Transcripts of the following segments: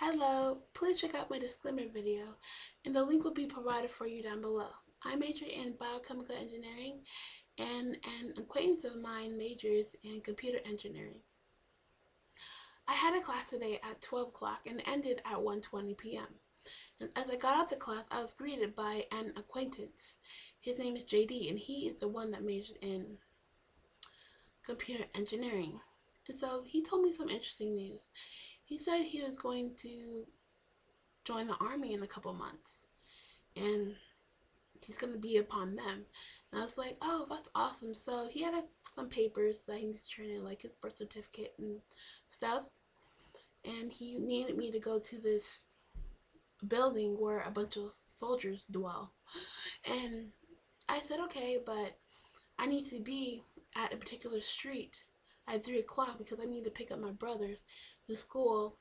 Hello, please check out my disclaimer video, and the link will be provided for you down below. I major in biochemical engineering, and an acquaintance of mine majors in computer engineering. I had a class today at 12 o'clock and ended at 1:20 p.m. And as I got out of the class, I was greeted by an acquaintance. His name is JD, and he is the one that majored in computer engineering. And so he told me some interesting news. He said he was going to join the army in a couple months, and he's going to be upon them. And I was like, oh, that's awesome. So he had some papers that he needs to turn in, like his birth certificate and stuff. And he needed me to go to this building where a bunch of soldiers dwell. And I said, okay, but I need to be at a particular street at 3 o'clock because I need to pick up my brothers to school,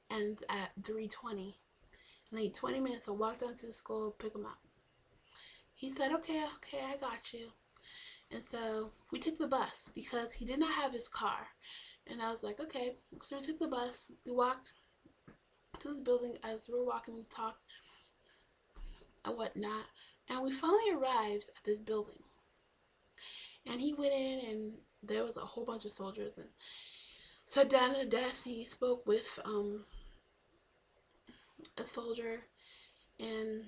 and at 3:20. And I need 20 minutes to walk down to the school, pick them up. He said, okay, I got you. And so we took the bus because he did not have his car. And I was like, okay. So we took the bus. We walked to this building. As we were walking, we talked and whatnot. And we finally arrived at this building. And he went in, and there was a whole bunch of soldiers. And sat down at a desk. He spoke with a soldier. And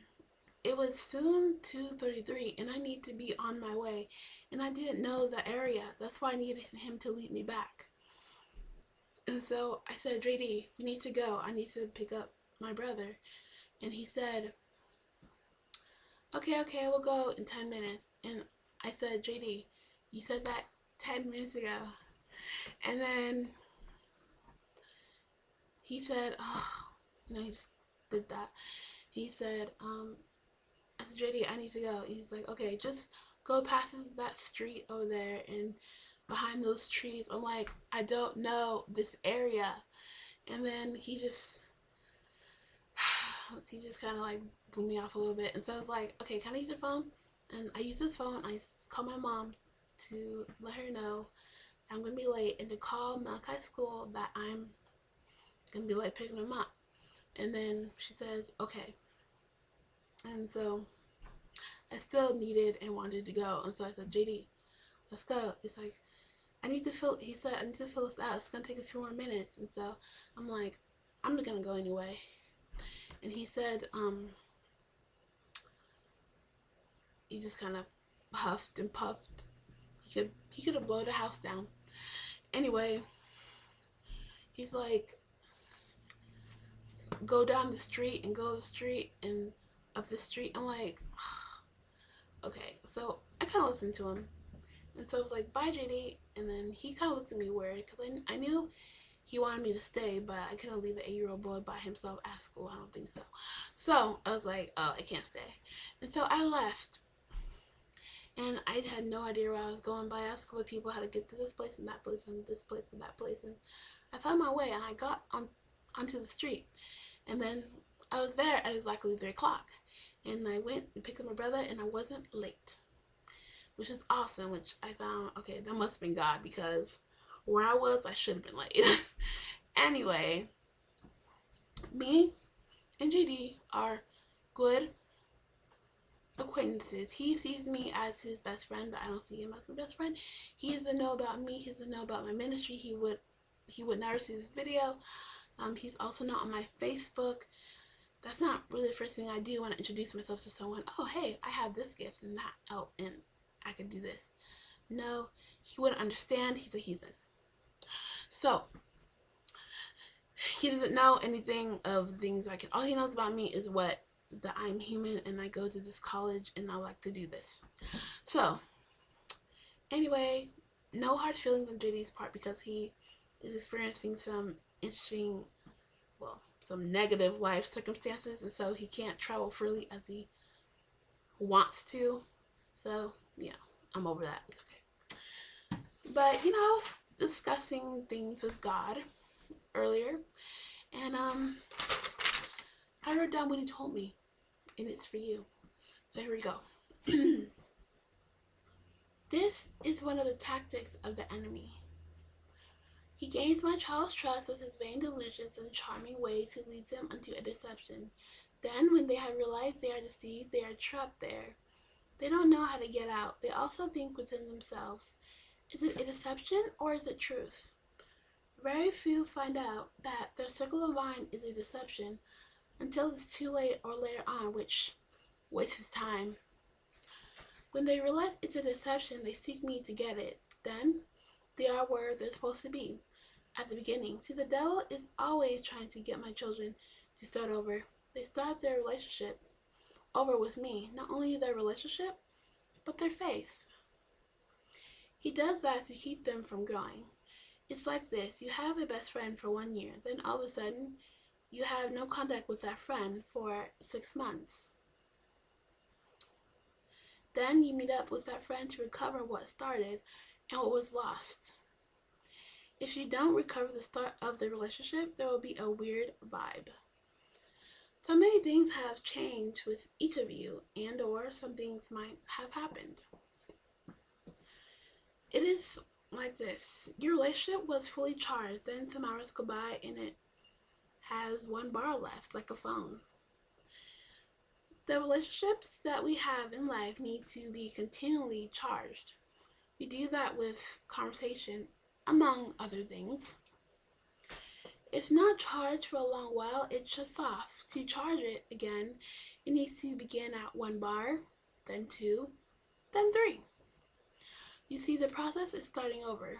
it was soon 2:33, and I need to be on my way. And I didn't know the area. That's why I needed him to lead me back. And so I said, JD, we need to go. I need to pick up my brother. And he said, okay, we'll go in 10 minutes. And I said, JD, you said that 10 minutes ago. And then he said, oh, he just did that. He said, I said, JD, I need to go. He's like, okay, just go past that street over there and behind those trees. I'm like, I don't know this area. And then he just kind of like blew me off a little bit. And so I was like, okay, can I use your phone? And I used his phone. I called my mom to let her know I'm going to be late, and to call Malachi School that I'm going to be late picking him up. And then she says, okay. And so I still needed and wanted to go. And so I said, JD, let's go. He's like, he said, I need to fill this out. It's going to take a few more minutes. And so I'm like, I'm not going to go anyway. And he said, he just kind of huffed and puffed. He could have blown the house down. Anyway, he's like, go down the street and go the street and up the street. I'm like, okay. So I kind of listened to him. And so I was like, bye, JD. And then he kind of looked at me weird because I knew he wanted me to stay, but I couldn't leave an 8-year-old boy by himself at school. I don't think so. So I was like, oh, I can't stay. And so I left. And I had no idea where I was going. But I asked a couple of people how to get to this place and that place and this place and that place. And I found my way, and I got onto the street. And then I was there at exactly 3 o'clock. And I went and picked up my brother, and I wasn't late, which is awesome, which I found, okay, that must have been God, because where I was, I should have been late. Anyway, me and JD are good acquaintances. He sees me as his best friend, but I don't see him as my best friend. He doesn't know about me. He doesn't know about my ministry. He would never see this video. He's also not on my Facebook. That's not really the first thing I do when I introduce myself to someone. Oh, hey, I have this gift and that. Oh, and I could do this. No, he wouldn't understand. He's a heathen. So he doesn't know anything of things I can. All he knows about me is that I'm human and I go to this college and I like to do this. So anyway, no hard feelings on JD's part because he is experiencing some interesting, some negative life circumstances, and so he can't travel freely as he wants to. So yeah, I'm over that. It's okay. But I was discussing things with God earlier, and I wrote down what he told me, and it's for you. So here we go. This is one of the tactics of the enemy. He gains my child's trust with his vain delusions and charming ways to lead them unto a deception. Then, when they have realized they are deceived, they are trapped there. They don't know how to get out. They also think within themselves, is it a deception or is it truth? Very few find out that their circle of mind is a deception until it's too late or later on, which wastes time. When they realize it's a deception, they seek me to get it. Then they are where they're supposed to be at the beginning. See, the devil is always trying to get my children to start over. They start their relationship over with me. Not only their relationship, but their faith. He does that to keep them from growing. It's like this. You have a best friend for 1 year. Then all of a sudden, you have no contact with that friend for 6 months. Then you meet up with that friend to recover what started and what was lost. If you don't recover the start of the relationship, there will be a weird vibe. So many things have changed with each of you, and or some things might have happened. It is like this. Your relationship was fully charged, then some hours go by and it has 1 bar left, like a phone. The relationships that we have in life need to be continually charged. We do that with conversation, among other things. If not charged for a long while, it shuts off. To charge it again, it needs to begin at 1 bar, then 2, then 3. You see, the process is starting over.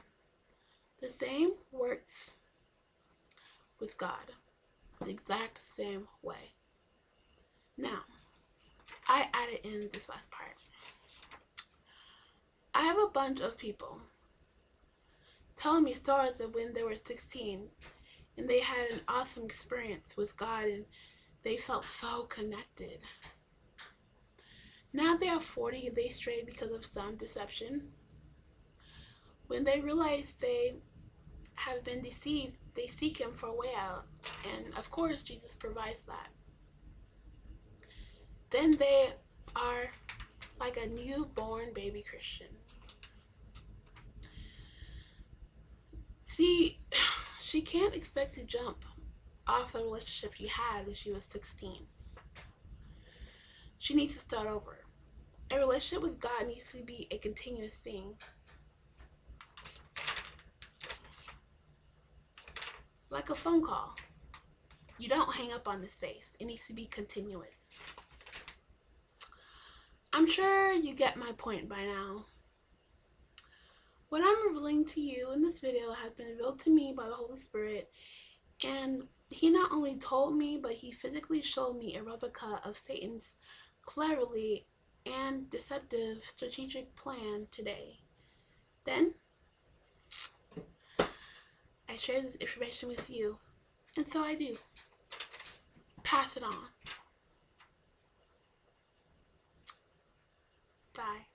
The same works with God, the exact same way. Now, I added in this last part. I have a bunch of people telling me stories of when they were 16 and they had an awesome experience with God and they felt so connected. Now they are 40 and they strayed because of some deception. When they realize they have been deceived, they seek Him for a way out, and of course Jesus provides that. Then they are like a newborn baby Christian. See, she can't expect to jump off the relationship she had when she was 16. She needs to start over. A relationship with God needs to be a continuous thing. Like a phone call. You don't hang up on this face. It needs to be continuous. I'm sure you get my point by now. What I'm revealing to you in this video has been revealed to me by the Holy Spirit, and He not only told me, but He physically showed me a replica of Satan's cleverly and deceptive strategic plan today. Then, I share this information with you, and so I do. Pass it on. Bye.